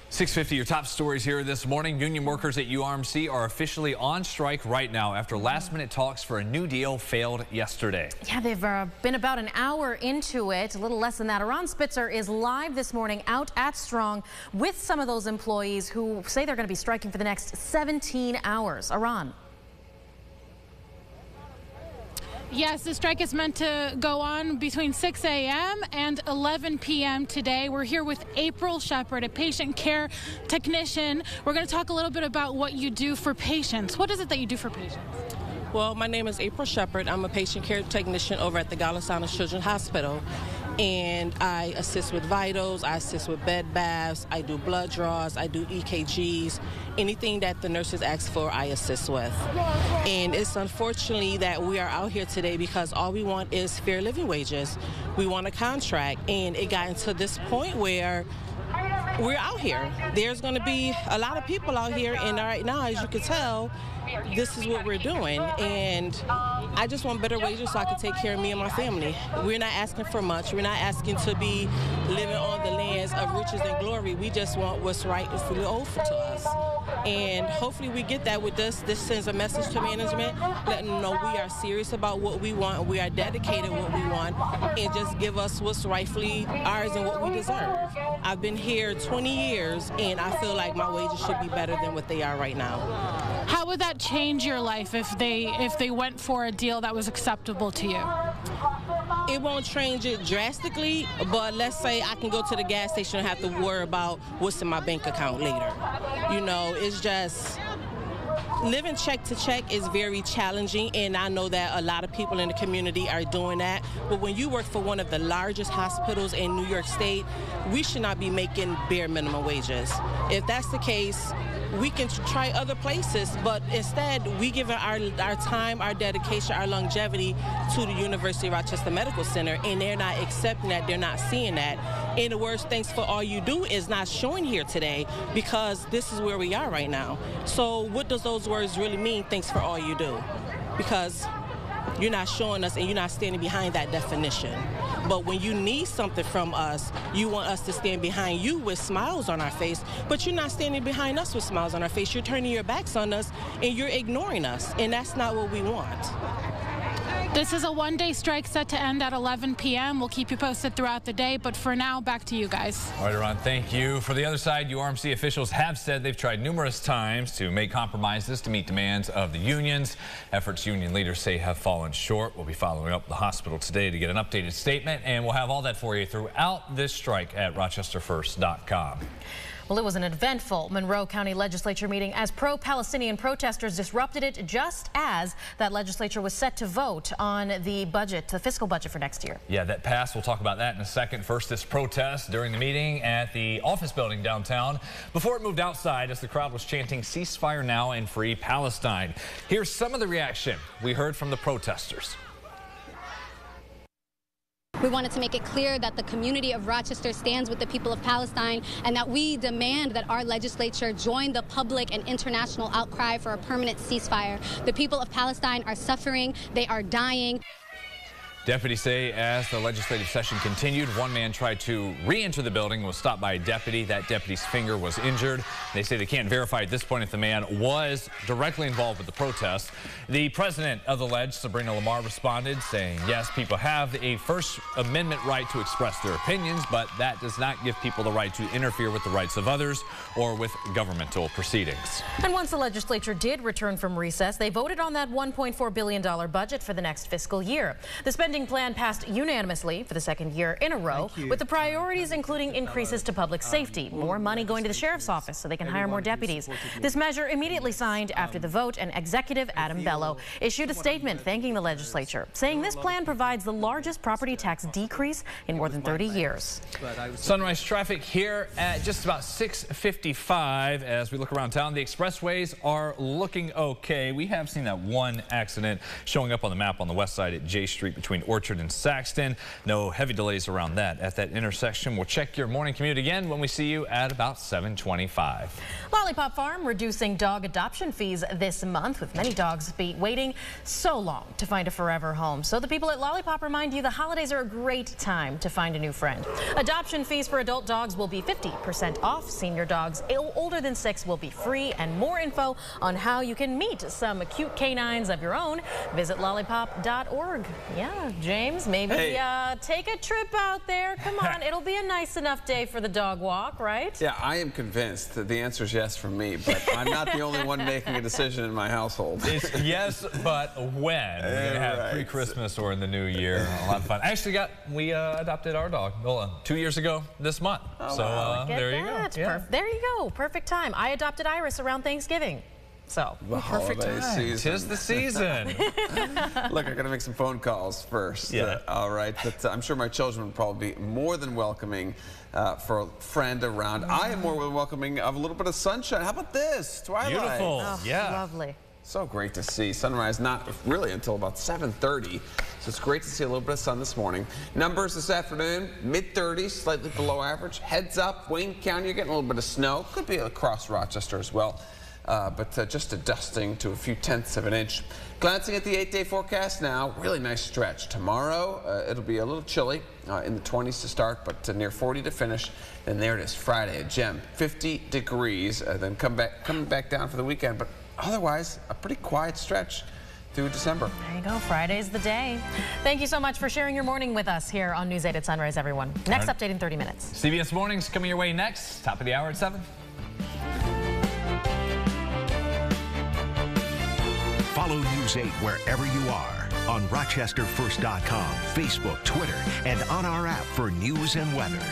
6:50, your top stories here this morning. Union workers at URMC are officially on strike right now after last-minute talks for a new deal failed yesterday. Yeah, they've been about an hour into it, a little less than that. Iran Spitzer is live this morning out at Strong with some of those employees who say they're going to be striking for the next 17 hours. Iran. Yes, the strike is meant to go on between 6 a.m. and 11 p.m. today. We're here with April Shepard, a patient care technician. We're going to talk a little bit about what you do for patients. What is it that you do for patients? Well, my name is April Shepard. I'm a patient care technician over at the Gaza Children's Hospital. And I assist with vitals, I assist with bed baths, I do blood draws, I do EKGs, anything that the nurses ask for, I assist with. And it's unfortunately that we are out here today because all we want is fair living wages. We want a contract, and it got into this point where we're out here. There's going to be a lot of people out here, and right now, as you can tell, this is what we're doing, and I just want better wages so I can take care of me and my family. We're not asking for much. We're not asking to be living on the lands of riches and glory. We just want what's rightfully owed to us. And hopefully we get that with this. This sends a message to management, letting them know we are serious about what we want, we are dedicated what we want, and just give us what's rightfully ours and what we deserve. I've been here 20 years, and I feel like my wages should be better than what they are right now. How would that change your life if they went for a deal that was acceptable to you? It won't change it drastically, but let's say I can go to the gas station and have to worry about what's in my bank account later. You know, it's just living check to check is very challenging, and I know that a lot of people in the community are doing that. But when you work for one of the largest hospitals in New York State, we should not be making bare minimum wages. If that's the case, we can try other places, but instead we give our time, our dedication, our longevity to the University of Rochester Medical Center, and they're not accepting that, they're not seeing that. And the worst thanks for all you do is not showing here today, because this is where we are right now. So what does those words really mean, thanks for all you do? Because you're not showing us and you're not standing behind that definition. But when you need something from us, you want us to stand behind you with smiles on our face, but you're not standing behind us with smiles on our face. You're turning your backs on us and you're ignoring us, and that's not what we want. This is a one-day strike set to end at 11 p.m. We'll keep you posted throughout the day, but for now, back to you guys. All right, Iran, thank you. For the other side, URMC officials have said they've tried numerous times to make compromises to meet demands of the unions. Efforts union leaders say have fallen short. We'll be following up the hospital today to get an updated statement, and we'll have all that for you throughout this strike at rochesterfirst.com. Well, it was an eventful Monroe County Legislature meeting as pro-Palestinian protesters disrupted it just as that legislature was set to vote on the budget, the fiscal budget for next year. Yeah, that passed. We'll talk about that in a second. First, this protest during the meeting at the office building downtown before it moved outside as the crowd was chanting "Ceasefire now and free Palestine." Here's some of the reaction we heard from the protesters. We wanted to make it clear that the community of Rochester stands with the people of Palestine, and that we demand that our legislature join the public and international outcry for a permanent ceasefire. The people of Palestine are suffering. They are dying. Deputies say as the legislative session continued, one man tried to re-enter the building and was stopped by a deputy. That deputy's finger was injured. They say they can't verify at this point if the man was directly involved with the protest. The president of the Ledge, Sabrina Lamar, responded saying, yes, people have a First Amendment right to express their opinions, but that does not give people the right to interfere with the rights of others or with governmental proceedings. And once the legislature did return from recess, they voted on that $1.4 billion budget for the next fiscal year. The spending plan passed unanimously for the second year in a row, with the priorities including increases to public safety, more money going to the sheriff's office so they can hire more deputies. This measure immediately signed after the vote, and Executive Adam Bello issued a statement thanking the legislature, saying this plan provides the largest property tax decrease in more than 30 years. Sunrise traffic here at just about 6:55 as we look around town. The expressways are looking okay. We have seen that one accident showing up on the map on the west side at J Street between Orchard and Saxton. No heavy delays around that at that intersection. We'll check your morning commute again when we see you at about 7:25. Lollipop Farm reducing dog adoption fees this month, with many dogs waiting so long to find a forever home. So the people at Lollipop remind you the holidays are a great time to find a new friend. Adoption fees for adult dogs will be 50% off. Senior dogs older than 6 will be free. And more info on how you can meet some cute canines of your own, visit lollipop.org. Yeah, James, maybe take a trip out there. Come on, it'll be a nice enough day for the dog walk, right? Yeah, I am convinced that the answer is yes from me, but I'm not the only one making a decision in my household. It's yes, but when? We're going to have pre-Christmas or in the new year. A lot of fun. Actually, we adopted our dog 2 years ago this month. Oh, so wow. there you go. Yeah. There you go. Perfect time. I adopted Iris around Thanksgiving. So, the perfect holiday time. season. 'Tis the season. Look, I got to make some phone calls first. Yeah. All right, but I'm sure my children would probably be more than welcoming for a friend around. I am more than welcoming of a little bit of sunshine. How about this? Twilight. Beautiful. Oh, yeah. Lovely. So great to see. Sunrise not really until about 7:30, so it's great to see a little bit of sun this morning. Numbers this afternoon, mid-30s, slightly below average. Heads up, Wayne County, you're getting a little bit of snow. Could be across Rochester as well, but just a dusting to a few tenths of an inch. Glancing at the 8-day forecast now, really nice stretch. Tomorrow, it'll be a little chilly, in the 20s to start, but near 40 to finish. And there it is, Friday, a gem, 50 degrees, then coming back down for the weekend, but otherwise, a pretty quiet stretch through December. There you go. Friday's the day. Thank you so much for sharing your morning with us here on News 8 at Sunrise, everyone. Next update in 30 minutes. CBS Mornings coming your way next. Top of the hour at 7. Follow News 8 wherever you are on RochesterFirst.com, Facebook, Twitter, and on our app for news and weather.